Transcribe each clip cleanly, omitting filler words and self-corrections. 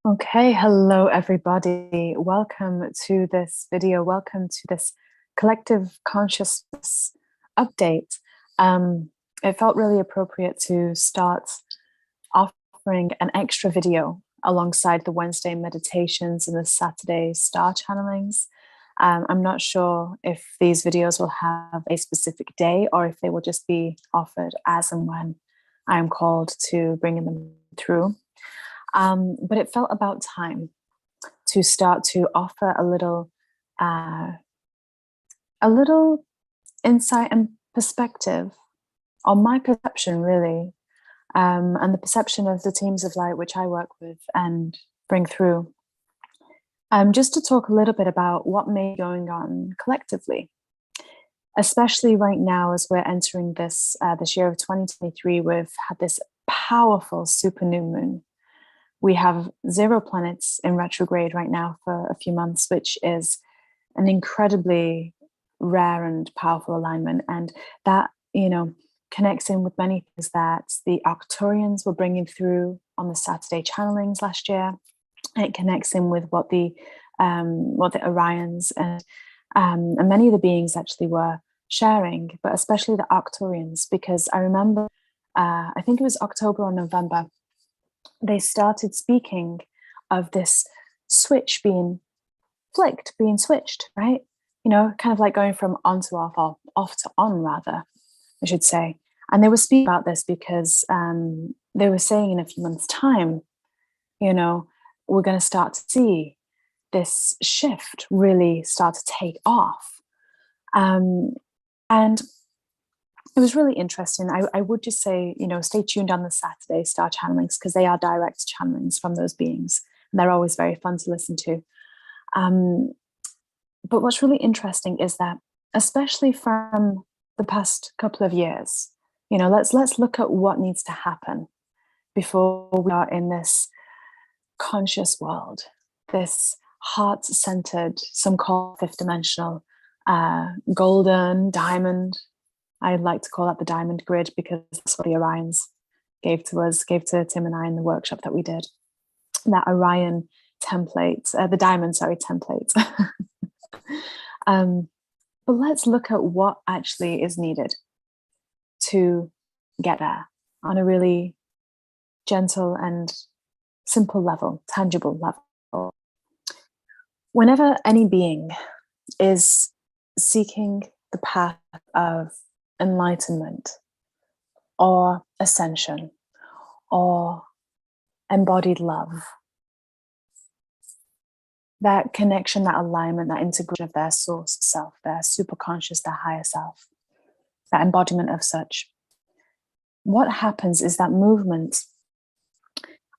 Okay, hello everybody. Welcome to this video. Welcome to this collective consciousness update. It felt really appropriate to start offering an extra video alongside the Wednesday meditations and the Saturday star channelings. I'm not sure if these videos will have a specific day or if they will just be offered as and when I am called to bring them through. But it felt about time to start to offer uh, a little insight and perspective on my perception, really, and the perception of the teams of light which I work with and bring through. Just to talk a little bit about what may be going on collectively, especially right now as we're entering this year of 2023. We've had this powerful super new moon. We have 0 planets in retrograde right now for a few months, which is an incredibly rare and powerful alignment. And that, connects in with many things that the Arcturians were bringing through on the Saturday channelings last year. It connects in with what the Orions and many of the beings actually were sharing, but especially the Arcturians, because I remember, I think it was October or November, they started speaking of this switch being flicked, being switched, right? Kind of like going from on to off, or off to on, rather, I should say. And they were speaking about this because they were saying in a few months' time, we're going to start to see this shift really start to take off. And it was really interesting. I would just say, stay tuned on the Saturday star channelings because they are direct channelings from those beings. And they're always very fun to listen to. But what's really interesting is that, especially from the past couple of years, let's look at what needs to happen before we are in this conscious world, this heart-centered, some call fifth dimensional, golden diamond. I like to call that the diamond grid because that's what the Orions gave to Tim and I in the workshop that we did. That Orion template, the diamond, template. But let's look at what actually is needed to get there on a really gentle and simple level, tangible level. Whenever any being is seeking the path of enlightenment or ascension or embodied love, that connection, that alignment, that integration of their source self, their superconscious, their higher self, that embodiment of such, what happens is that movement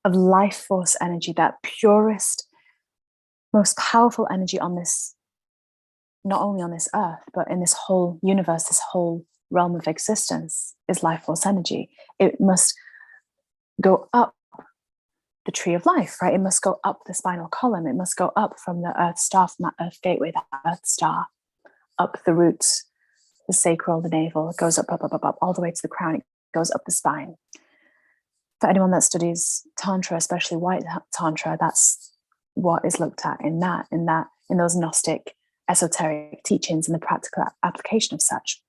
of life force energy, that purest, most powerful energy on this, not only on this earth, but in this whole universe, this whole realm of existence, is life force energy. It must go up the tree of life, right? It must go up the spinal column. It must go up from the earth star, from that earth gateway, that earth star, up the roots, the sacral, the navel. It goes up, all the way to the crown. It goes up the spine. For anyone that studies Tantra, especially white Tantra, that's what is looked at in those Gnostic esoteric teachings and the practical application of such.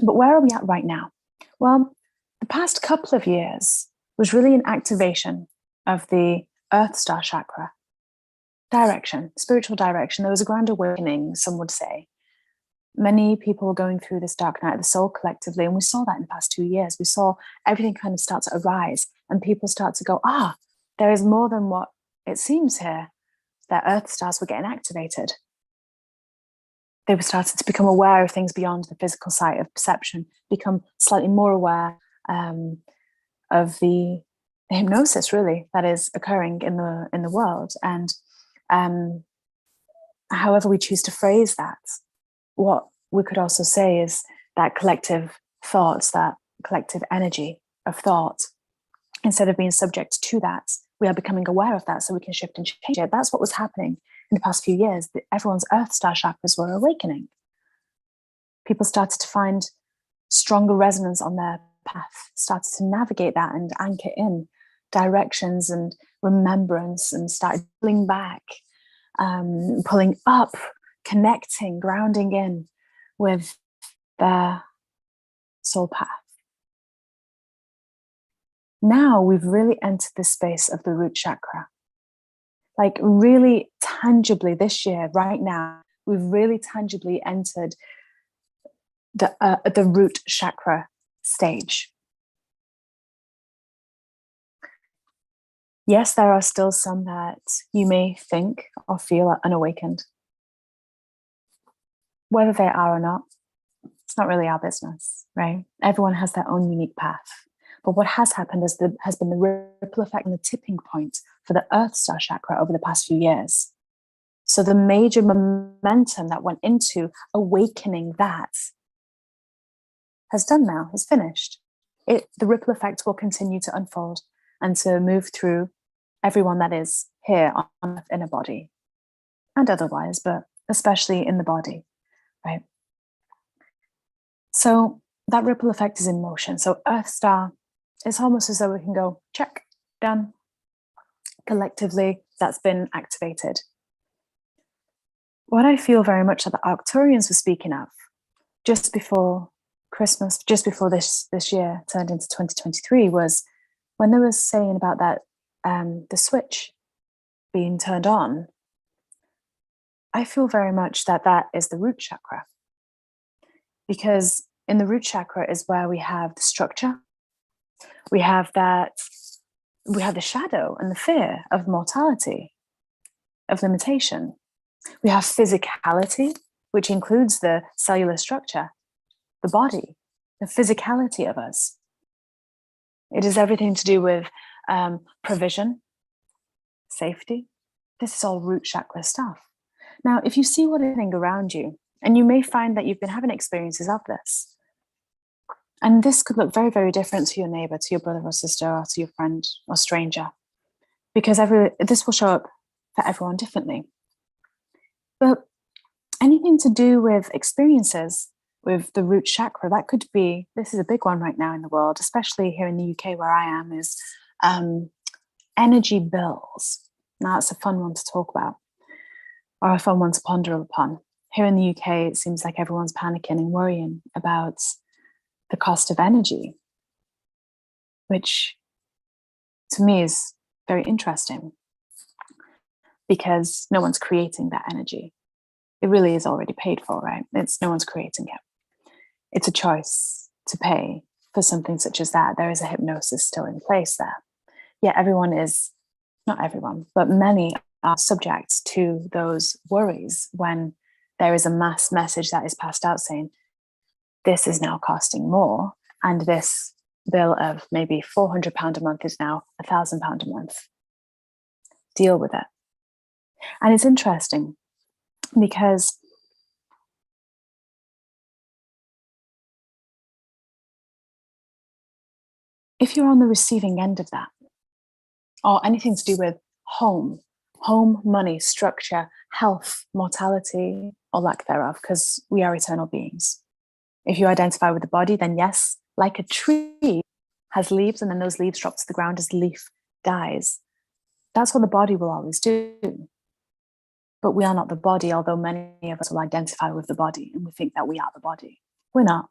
But where are we at right now? Well, the past couple of years was really an activation of the Earth Star Chakra. Direction, spiritual direction. There was a grand awakening, some would say. Many people were going through this dark night of the soul collectively, and we saw that in the past 2 years. We saw everything kind of start to arise, and people start to go, there is more than what it seems here. That Earth stars were getting activated. They were starting to become aware of things beyond the physical sight of perception, become slightly more aware of the hypnosis, really, that is occurring in the world. And however we choose to phrase that, what we could also say is that collective thoughts, that collective energy of thought, instead of being subject to that, we are becoming aware of that so we can shift and change it. That's what was happening in the past few years. Everyone's Earth Star chakras were awakening. People started to find stronger resonance on their path, started to navigate that and anchor in directions and remembrance and started pulling back, pulling up, connecting, grounding in with their soul path. Now we've really entered the space of the root chakra. Like really tangibly this year, right now, we've really tangibly entered the root chakra stage. Yes, there are still some that you may think or feel are unawakened. Whether they are or not, it's not really our business, right? Everyone has their own unique path. But what has happened has been the ripple effect and the tipping point for the Earth Star chakra over the past few years. So the major momentum that went into awakening that has done now, is finished. The ripple effect will continue to unfold and to move through everyone that is here on Earth in a body and otherwise, but especially in the body, right? So that ripple effect is in motion. So Earth Star, it's almost as though we can go, check, done. Collectively, that's been activated. What I feel very much that the Arcturians were speaking of just before Christmas, just before this year turned into 2023, was when they were saying about that, the switch being turned on. I feel very much that that is the root chakra, because in the root chakra is where we have the structure, we have the shadow and the fear of mortality, of limitation. We have physicality, which includes the cellular structure, the body, the physicality of us. It is everything to do with provision, safety. This is all root chakra stuff. Now, if you see what I think around you, and you may find that you've been having experiences of this, and this could look very, very different to your neighbor, to your brother or sister, or to your friend or stranger, because this will show up for everyone differently. But anything to do with experiences with the root chakra, that could be, this is a big one right now in the world, especially here in the UK where I am, is energy bills. Now, that's a fun one to talk about, or a fun one to ponder upon. Here in the UK, it seems like everyone's panicking and worrying about the cost of energy, which to me is very interesting, because no one's creating that energy. It really is already paid for, right? No one's creating it. It's a choice to pay for something such as that. There is a hypnosis still in place there. Yeah, not everyone, but many are subject to those worries when there is a mass message that is passed out saying, this is now costing more, and this bill of maybe £400 a month is now £1,000 a month. Deal with it. And it's interesting because if you're on the receiving end of that, or anything to do with home, money, structure, health, mortality, or lack thereof, because we are eternal beings. If you identify with the body, then yes, like a tree has leaves, and then those leaves drop to the ground as the leaf dies. That's what the body will always do. But we are not the body, although many of us will identify with the body and we think that we are the body. We're not.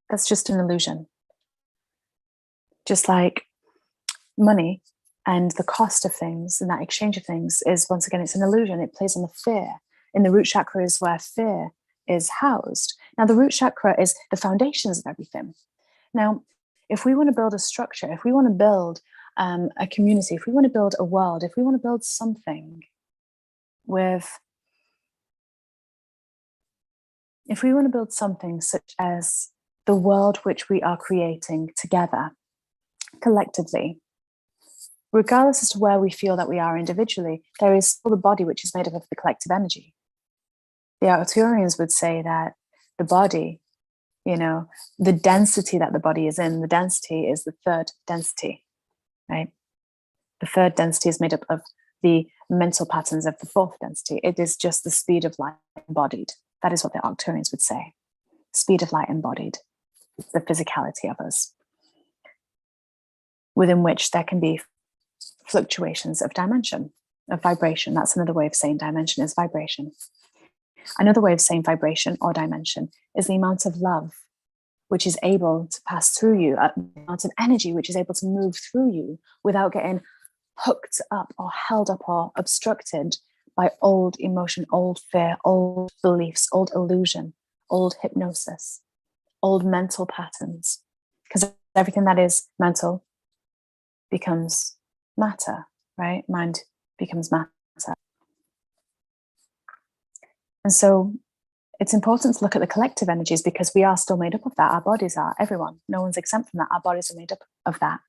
That's just an illusion. Just like money and the cost of things and that exchange of things is, once again, it's an illusion. It plays on the fear. In the root chakra is where fear is housed. Now, the root chakra is the foundations of everything. Now, if we want to build a structure, if we want to build a community, if we want to build a world, if we want to build something if we want to build something such as the world which we are creating together, collectively, regardless as to where we feel that we are individually, there is still the body which is made up of the collective energy. The Arcturians would say that the body, the density that the body is in, the density is the third density, right? The third density is made up of the mental patterns of the fourth density. It is just the speed of light embodied. That is what the Arcturians would say. Speed of light embodied, the physicality of us, within which there can be fluctuations of dimension, of vibration. That's another way of saying dimension is vibration. Another way of saying vibration or dimension is the amount of love which is able to pass through you, the amount of energy which is able to move through you without getting hooked up or held up or obstructed by old emotion, old fear, old beliefs, old illusion, old hypnosis, old mental patterns. Because everything that is mental becomes matter, right? Mind becomes matter. And so it's important to look at the collective energies because we are still made up of that. Our bodies are, everyone. No one's exempt from that. Our bodies are made up of that.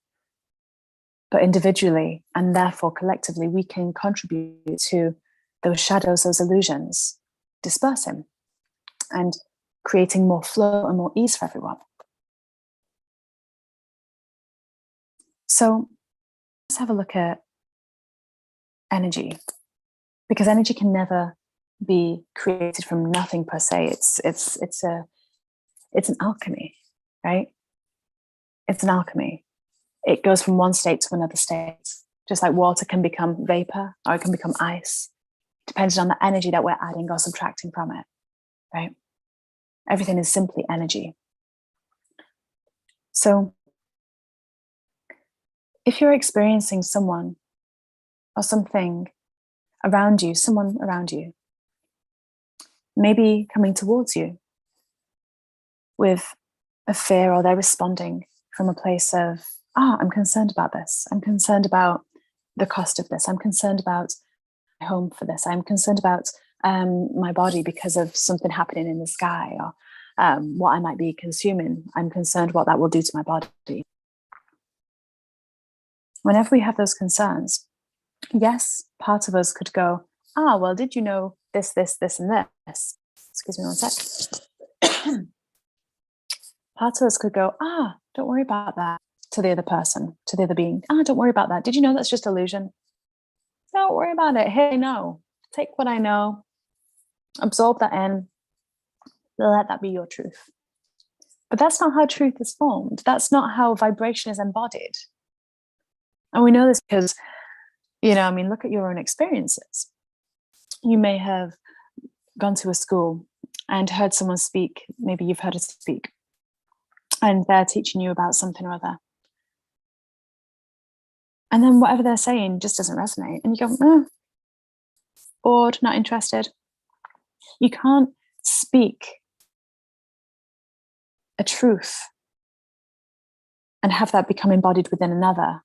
But individually and therefore collectively, we can contribute to those shadows, those illusions, dispersing and creating more flow and more ease for everyone. So let's have a look at energy, because energy can never be created from nothing per se. It's an alchemy, right? It's an alchemy. It goes from one state to another state, just like water can become vapor or it can become ice, depending on the energy that we're adding or subtracting from it, right? Everything is simply energy. So if you're experiencing someone or something around you, someone around you, maybe coming towards you with a fear, or they're responding from a place of, I'm concerned about this. I'm concerned about the cost of this. I'm concerned about my home for this. I'm concerned about my body because of something happening in the sky, or what I might be consuming. I'm concerned what that will do to my body. Whenever we have those concerns, yes, part of us could go, well, did you know this, and this? Excuse me one sec. Part of us could go, don't worry about that, to the other person, to the other being. Don't worry about that. Did you know that's just illusion? Don't worry about it. Hey, no. Take what I know, absorb that in, let that be your truth. But that's not how truth is formed. That's not how vibration is embodied. And we know this because, look at your own experiences. You may have gone to a school and heard someone speak. Maybe you've heard it speak, and they're teaching you about something or other. And then whatever they're saying just doesn't resonate. And you go, bored, not interested. You can't speak a truth and have that become embodied within another.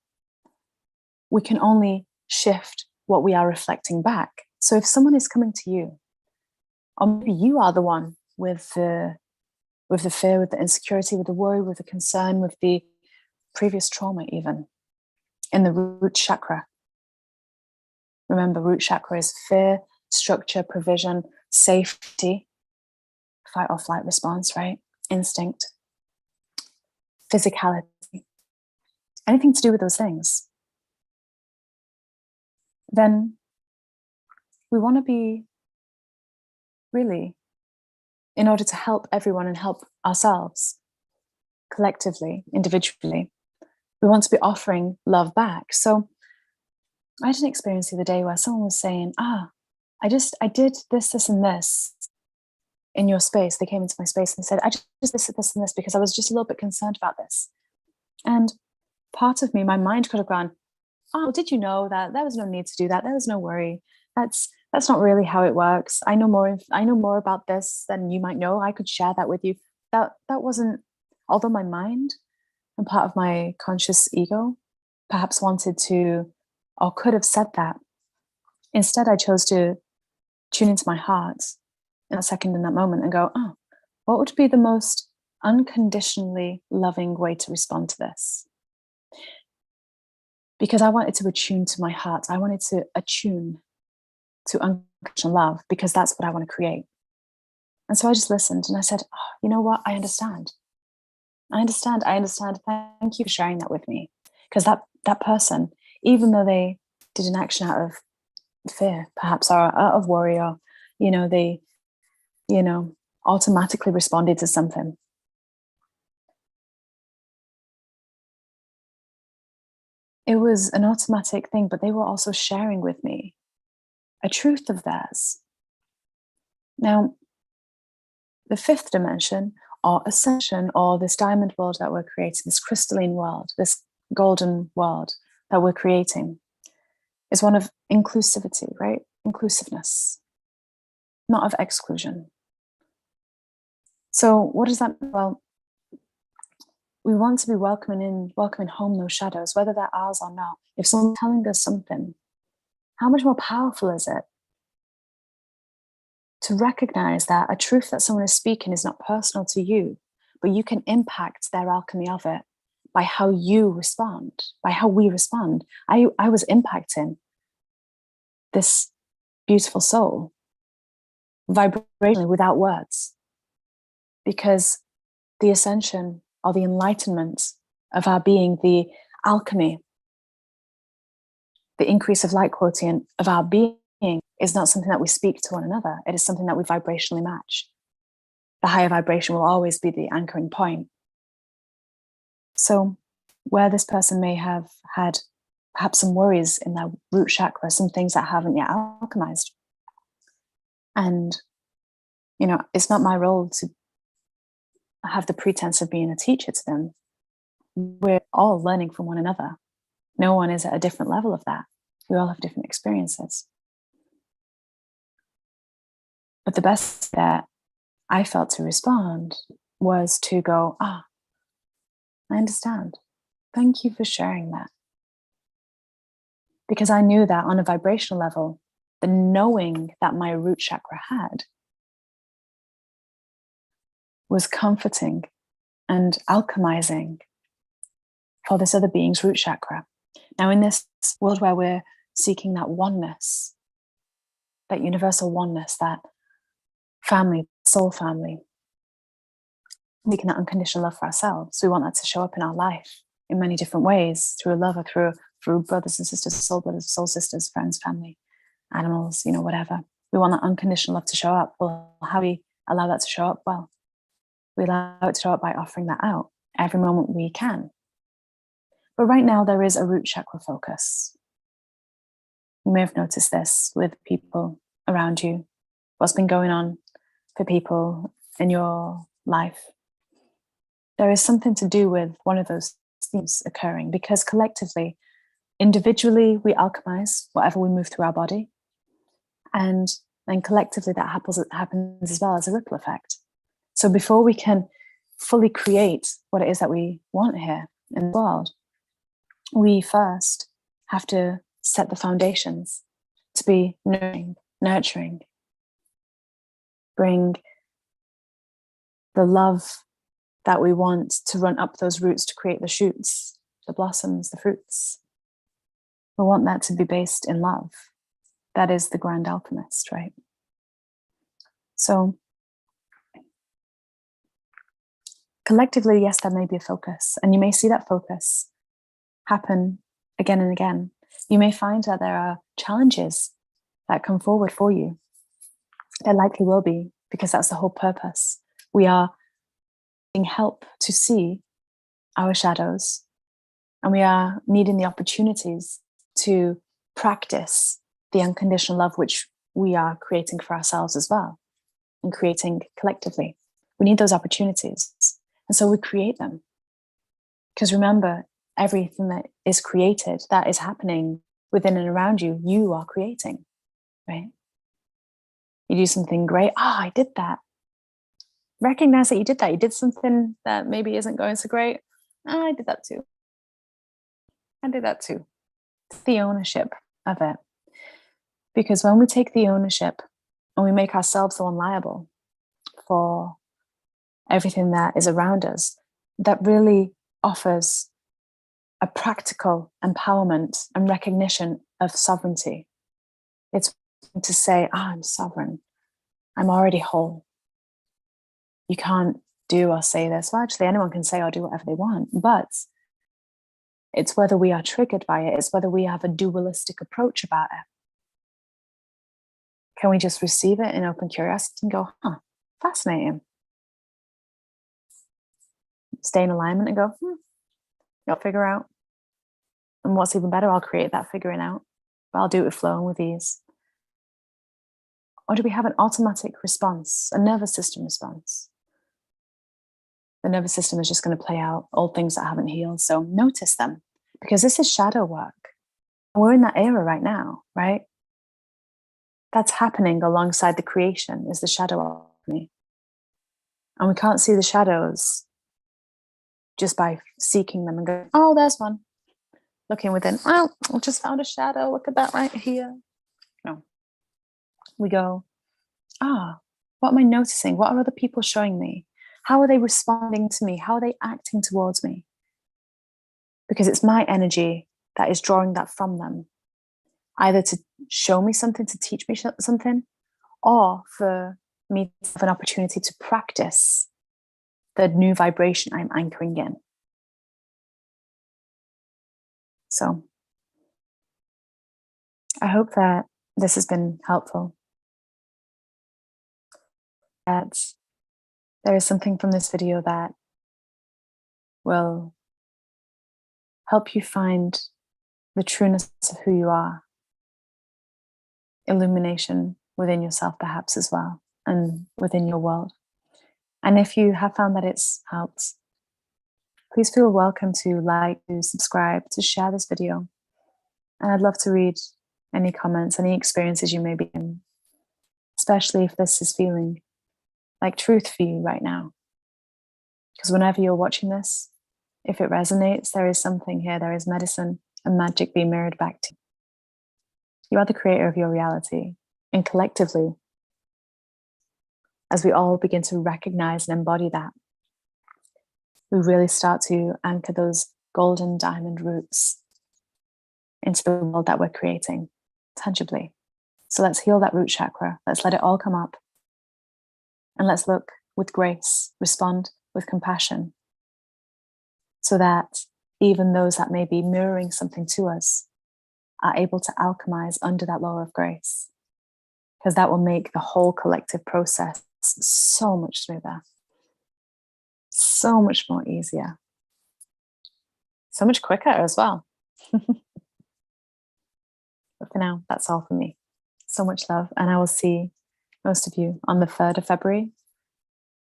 We can only shift what we are reflecting back. So if someone is coming to you, or maybe you are the one with the fear, with the insecurity, with the worry, with the concern, with the previous trauma, even in the root chakra. Remember, root chakra is fear, structure, provision, safety, fight or flight response, right? Instinct, physicality, anything to do with those things. Then we want to be really, in order to help everyone and help ourselves collectively, individually, we want to be offering love back. So I had an experience the other day where someone was saying, I did this, and this in your space. They came into my space and said, I just did this, and this because I was just a little bit concerned about this. And part of me, my mind could have gone, did you know that there was no need to do that? There was no worry. That's not really how it works. I know more about this than you might know. I could share that with you. That wasn't, although my mind and part of my conscious ego perhaps wanted to, or could have said that. Instead, I chose to tune into my heart in a second, in that moment, and go, what would be the most unconditionally loving way to respond to this? Because I wanted to attune to my heart. I wanted to attune to unconditional love, because that's what I want to create. And so I just listened and I said, you know what? I understand. Thank you for sharing that with me. Because that person, even though they did an action out of fear, perhaps, or out of worry, or, they, automatically responded to something. it was an automatic thing, but they were also sharing with me a truth of theirs. Now, the fifth dimension, or ascension, or this diamond world that we're creating, this crystalline world, this golden world that we're creating, is one of inclusivity, right? Inclusiveness, not of exclusion. So what does that mean? Well, we want to be welcoming home those shadows, whether they're ours or not. If someone's telling us something, how much more powerful is it to recognize that a truth that someone is speaking is not personal to you, but you can impact their alchemy of it by how you respond, by how we respond. I was impacting this beautiful soul vibrationally without words, because the ascension or the enlightenment of our being, the alchemy, the increase of light quotient of our being is not something that we speak to one another. It is something that we vibrationally match. The higher vibration will always be the anchoring point. So where this person may have had perhaps some worries in their root chakra, some things that haven't yet alchemized. And, it's not my role to have the pretense of being a teacher to them. We're all learning from one another. No one is at a different level of that. We all have different experiences. But the best that I felt to respond was to go, I understand. Thank you for sharing that. Because I knew that on a vibrational level, the knowing that my root chakra had was comforting and alchemizing for this other being's root chakra. Now, in this world where we're seeking that oneness, that universal oneness, that family, soul family, seeking that unconditional love for ourselves, we want that to show up in our life in many different ways, through a love or through brothers and sisters, soul brothers, soul sisters, friends, family, animals, whatever. We want that unconditional love to show up. Well, how do we allow that to show up? Well, we allow it to show up by offering that out every moment we can. But right now there is a root chakra focus. You may have noticed this with people around you, what's been going on for people in your life. There is something to do with one of those themes occurring, because collectively, individually, we alchemize whatever we move through our body. And then collectively that happens as well as a ripple effect. So before we can fully create what it is that we want here in the world, we first have to set the foundations to be nurturing, bring the love that we want to run up those roots to create the shoots, the blossoms, the fruits. We want that to be based in love. That is the grand alchemist, right? So collectively, yes, there may be a focus, and you may see that focus happen again and again. You may find that there are challenges that come forward for you. There likely will be, because that's the whole purpose. We are needing help to see our shadows, and we are needing the opportunities to practice the unconditional love which we are creating for ourselves as well, and creating collectively. We need those opportunities. And so we create them. Because remember, everything that is created, that is happening within and around you, you are creating, right? You do something great. I did that. Recognize that you did that. You did something that maybe isn't going so great. I did that too. I did that too. It's the ownership of it. Because when we take the ownership and we make ourselves the one liable for everything that is around us, that really offers a practical empowerment and recognition of sovereignty. It's to say, I'm sovereign. I'm already whole. You can't do or say this. Well, actually, anyone can say or do whatever they want, but it's whether we are triggered by it. It's whether we have a dualistic approach about it. Can we just receive it in open curiosity and go, fascinating. Stay in alignment and go, you'll figure out. And what's even better, I'll create that figuring out, but I'll do it with flow and with ease. Or do we have an automatic response, a nervous system response? The nervous system is just going to play out old things that haven't healed. So notice them, because this is shadow work. And we're in that era right now, right? That's happening alongside the creation, is the shadow of me. And we can't see the shadows just by seeking them and going, oh, there's one. Looking within, oh, I just found a shadow. Look at that right here. No. We go, what am I noticing? What are other people showing me? How are they responding to me? How are they acting towards me? Because it's my energy that is drawing that from them, either to show me something, to teach me something, or for me to have an opportunity to practice the new vibration I'm anchoring in. So I hope that this has been helpful, that there is something from this video that will help you find the trueness of who you are, illumination within yourself perhaps as well, and within your world. And if you have found that it's helped, please feel welcome to like, to subscribe, to share this video. And I'd love to read any comments, any experiences you may be in, especially if this is feeling like truth for you right now. Because whenever you're watching this, if it resonates, there is something here, there is medicine and magic being mirrored back to you. You are the creator of your reality. And collectively, as we all begin to recognize and embody that, we really start to anchor those golden diamond roots into the world that we're creating tangibly. So let's heal that root chakra. Let's let it all come up. And let's look with grace, respond with compassion, so that even those that may be mirroring something to us are able to alchemize under that law of grace, because that will make the whole collective process so much smoother, so much more easier, so much quicker as well. But for now, that's all for me. So much love, and I will see most of you on the 3rd of February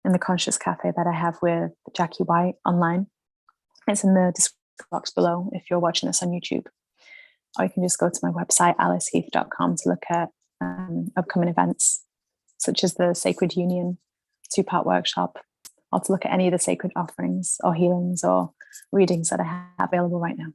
in the Conscious Cafe that I have with Jackie White online. It's in the description box below if you're watching this on YouTube. Or you can just go to my website, aliceheath.com, to look at upcoming events, such as the Sacred Union 2-part workshop, or to look at any of the sacred offerings or healings or readings that I have available right now.